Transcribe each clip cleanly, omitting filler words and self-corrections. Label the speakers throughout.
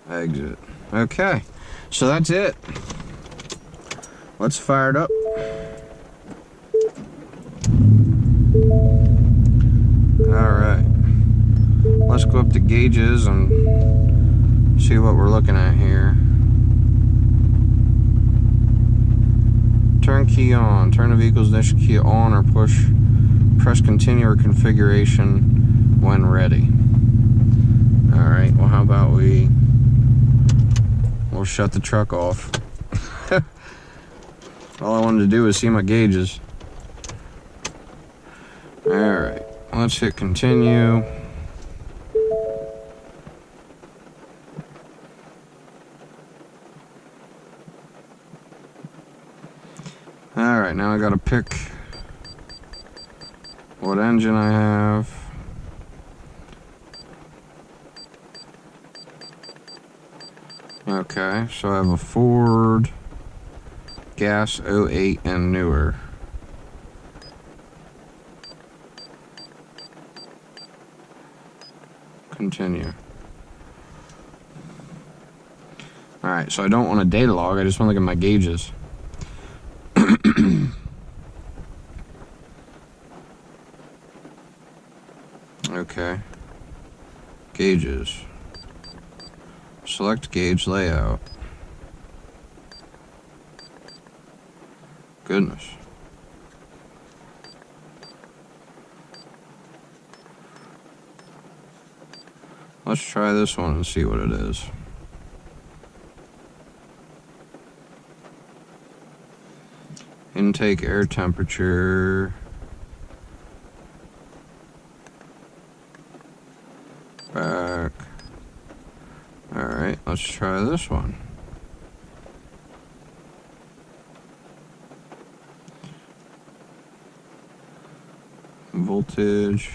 Speaker 1: exit. Okay, so that's it. Let's fire it up. Alright, let's go up to gauges and see what we're looking at here. Turn key on. Turn the vehicle's initial key on or press continue or configuration when ready. Alright, well how about we'll shut the truck off. All I wanted to do was see my gauges. Alright, let's hit continue. Alright, now I gotta pick what engine I have. Okay, so I have a Ford gas 08 and newer. Continue. Alright, so I don't want a data log, I just want to look at my gauges. Okay. Gauges. Select gauge layout. Goodness. Let's try this one and see what it is. Intake air temperature. Back. Alright, let's try this one. Voltage.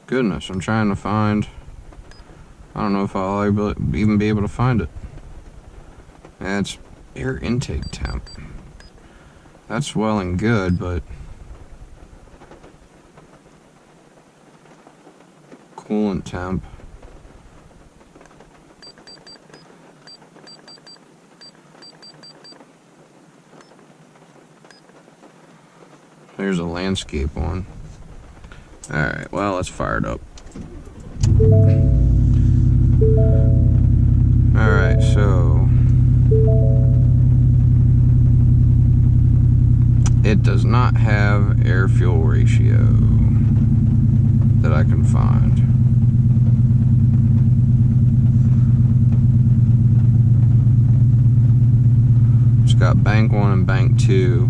Speaker 1: Goodness, I'm trying to find. I don't know if I'll even be able to find it. That's air intake temp. That's well and good, but coolant temp. There's a landscape one. Alright, well, let's fire it up. Alright, so it does not have air-fuel ratio that I can find. It's got bank 1 and bank 2.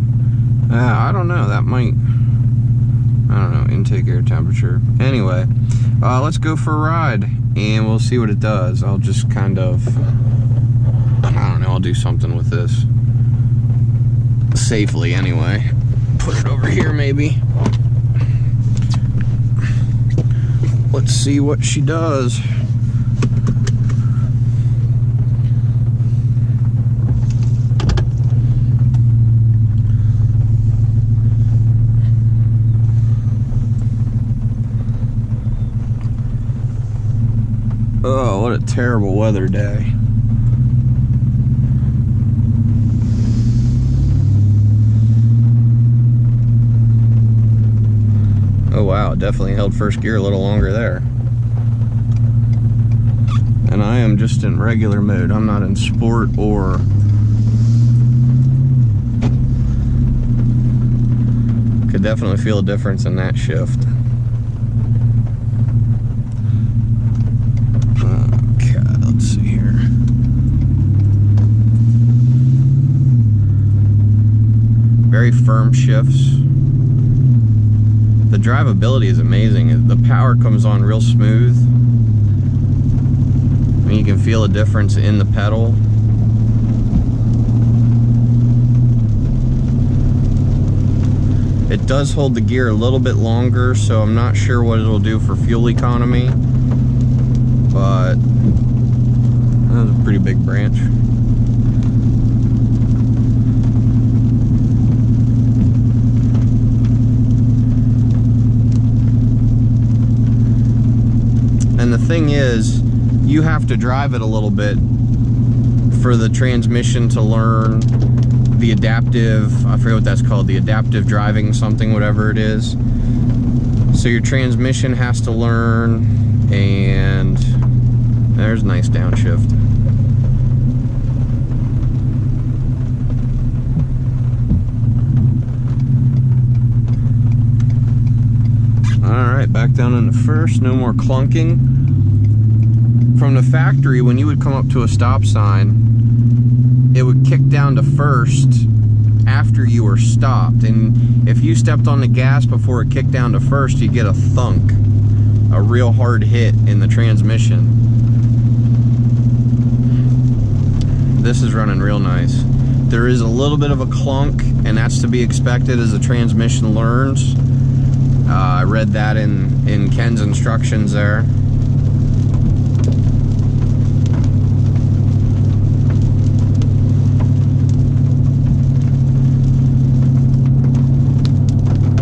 Speaker 1: I don't know, that might, I don't know, intake air temperature. Anyway, let's go for a ride and we'll see what it does. I'll just kind of, I don't know, I'll do something with this safely anyway. Put it over here maybe. Let's see what she does. Oh, what a terrible weather day. Oh wow, definitely held first gear a little longer there. And I am just in regular mode. I'm not in sport or could definitely feel a difference in that shift. Okay, let's see here. Very firm shifts. The drivability is amazing. The power comes on real smooth. I mean, you can feel a difference in the pedal. It does hold the gear a little bit longer, so I'm not sure what it'll do for fuel economy. But that was a pretty big branch. And the thing is, you have to drive it a little bit for the transmission to learn the adaptive, I forget what that's called, the adaptive driving something, whatever it is. So your transmission has to learn, and there's a nice downshift. Alright, back down into first, no more clunking. From the factory, when you would come up to a stop sign, it would kick down to first after you were stopped. And if you stepped on the gas before it kicked down to first, you get a thunk, a real hard hit in the transmission. This is running real nice. There is a little bit of a clunk, and that's to be expected as the transmission learns. I read that in Ken's instructions there.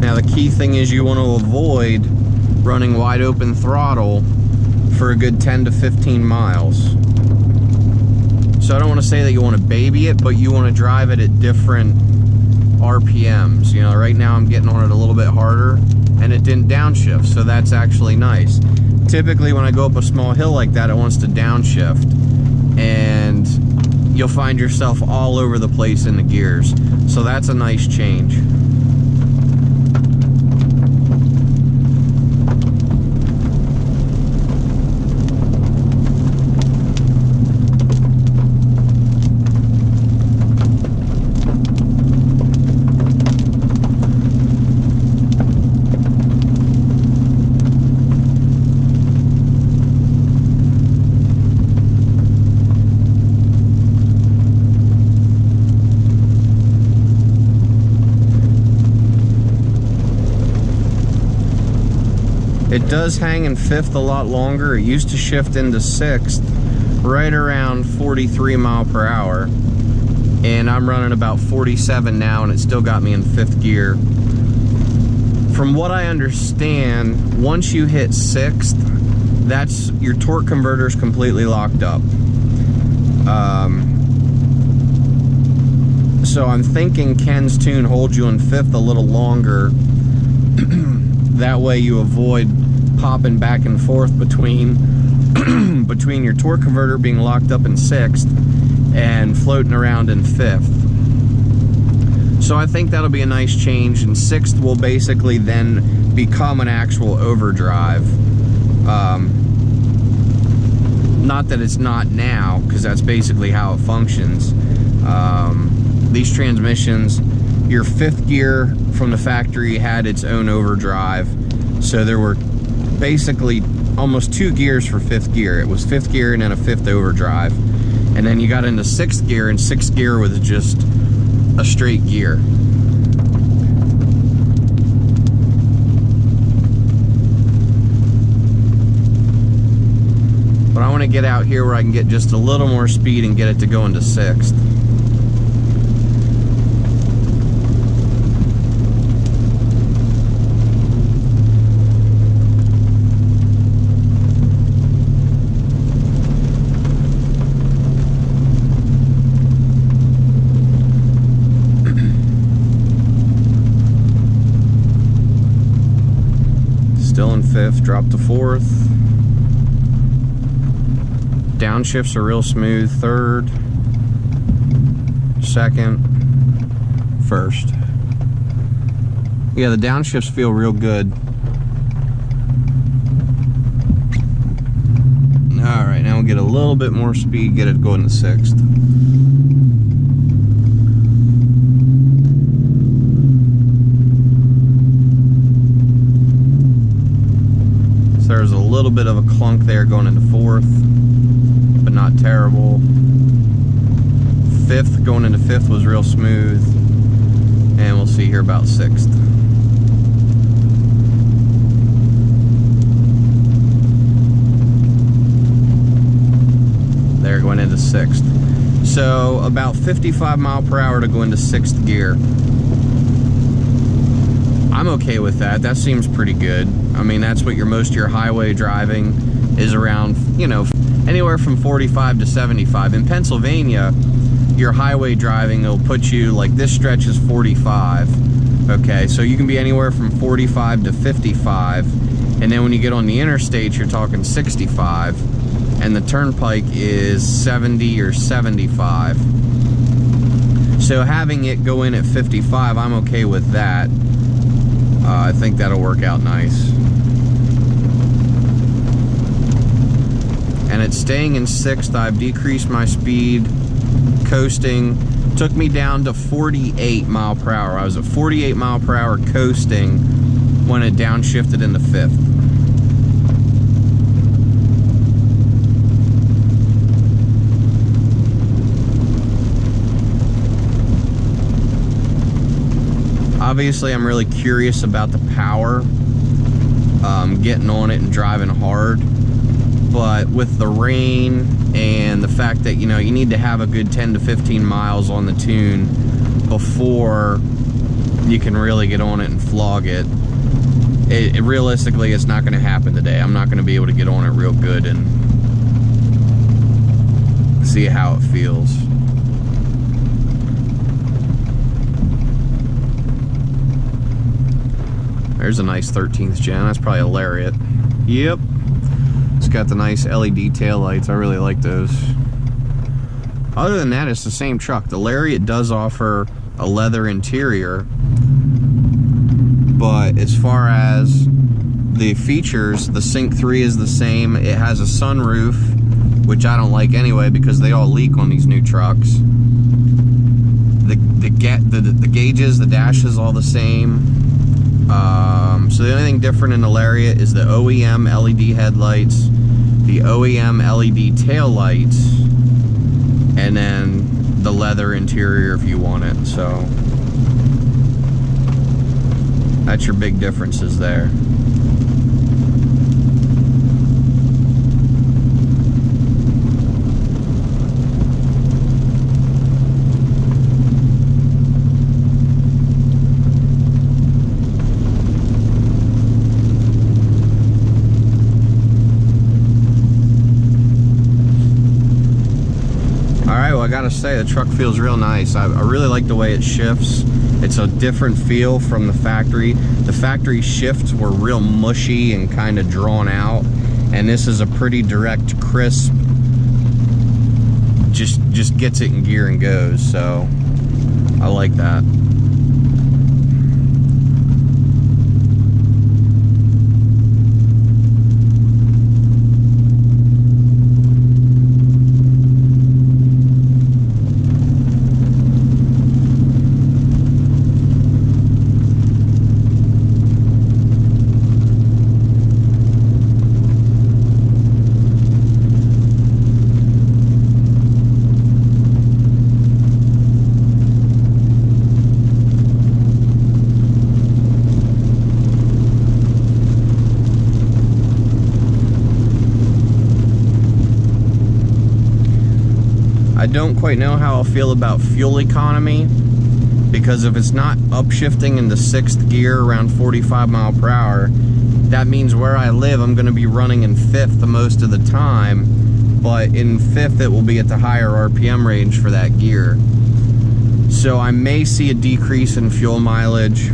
Speaker 1: Now the key thing is you want to avoid running wide open throttle for a good 10 to 15 miles. So I don't want to say that you want to baby it, but you want to drive it at different RPMs. You know, right now I'm getting on it a little bit harder, and it didn't downshift, so that's actually nice. Typically when I go up a small hill like that, it wants to downshift, and you'll find yourself all over the place in the gears. So that's a nice change. It does hang in fifth a lot longer. It used to shift into sixth right around 43 miles per hour, and I'm running about 47 now, and it still got me in fifth gear. From what I understand, once you hit sixth, that's your torque converter's completely locked up. So I'm thinking Ken's tune holds you in fifth a little longer. That way you avoid popping back and forth between between your torque converter being locked up in sixth and floating around in fifth. So I think that'll be a nice change, and sixth will basically then become an actual overdrive. Not that it's not now, because that's basically how it functions. These transmissions, your fifth gear from the factory had its own overdrive, so there were basically almost 2 gears for fifth gear. It was fifth gear and then a fifth overdrive, and then you got into sixth gear, and sixth gear was just a straight gear. But I want to get out here where I can get just a little more speed and get it to go into sixth. Still in fifth, drop to fourth. Downshifts are real smooth. Third, second, first. Yeah, the downshifts feel real good. Alright, now we'll get a little bit more speed, get it going to sixth. So there's a little bit of a clunk there going into fourth, but not terrible. Fifth, going into fifth was real smooth. And we'll see here about sixth. There, going into sixth. So about 55 miles per hour to go into sixth gear. I'm okay with that. That seems pretty good. I mean, that's what most of your highway driving is around, you know, anywhere from 45 to 75. In Pennsylvania, your highway driving will put you, like this stretch is 45, okay, so you can be anywhere from 45 to 55, and then when you get on the interstate, you're talking 65, and the turnpike is 70 or 75. So having it go in at 55, I'm okay with that. I think that'll work out nice. And it's staying in 6th. I've decreased my speed, coasting. Took me down to 48 mile per hour. I was at 48 mile per hour coasting when it downshifted into 5th. Obviously, I'm really curious about the power, getting on it and driving hard. But with the rain and the fact that, you know, you need to have a good 10 to 15 miles on the tune before you can really get on it and flog it, realistically, it's not going to happen today. I'm not going to be able to get on it real good and see how it feels. There's a nice 13th gen. That's probably a Lariat. Yep. It's got the nice LED taillights. I really like those. Other than that, it's the same truck. The Lariat does offer a leather interior, but as far as the features, the Sync 3 is the same. It has a sunroof, which I don't like anyway because they all leak on these new trucks. The gauges, the dash is all the same. So the only thing different in the Lariat is the OEM LED headlights, the OEM LED tail lights, and then the leather interior if you want it. So that's your big differences there. I gotta say, the truck feels real nice. I really like the way it shifts. It's a different feel from the factory. The factory shifts were real mushy and kind of drawn out, and this is a pretty direct, crisp, just gets it in gear and goes. So I like that. I don't quite know how I'll feel about fuel economy, because if it's not upshifting into 6th gear around 45 mile per hour, that means where I live I'm going to be running in 5th the most of the time, but in 5th it will be at the higher RPM range for that gear. So I may see a decrease in fuel mileage.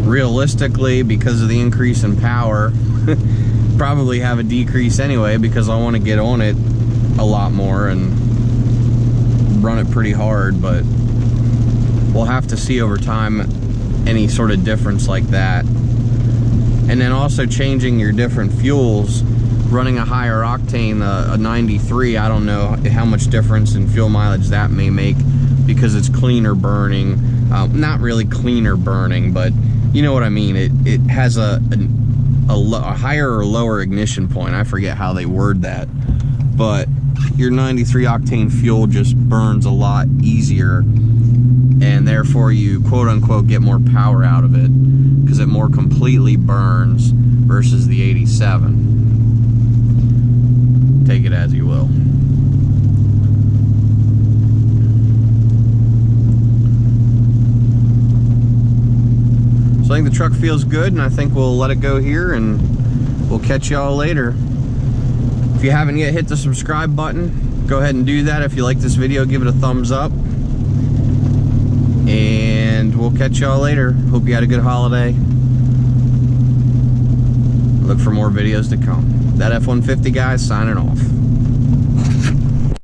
Speaker 1: Realistically, because of the increase in power, probably have a decrease anyway because I want to get on it a lot more and run it pretty hard, but we'll have to see over time any sort of difference like that. And then also changing your different fuels, running a higher octane, a 93, I don't know how much difference in fuel mileage that may make because it's cleaner burning. Not really cleaner burning, but you know what I mean. It has a higher or lower ignition point. I forget how they word that, but your 93 octane fuel just burns a lot easier, and therefore you quote-unquote get more power out of it because it more completely burns versus the 87. Take it as you will. So I think the truck feels good, and I think we'll let it go here and we'll catch y'all later. If you haven't yet hit the subscribe button, go ahead and do that. If you like this video, give it a thumbs up. And we'll catch y'all later. Hope you had a good holiday. Look for more videos to come. That F-150 guy signing off.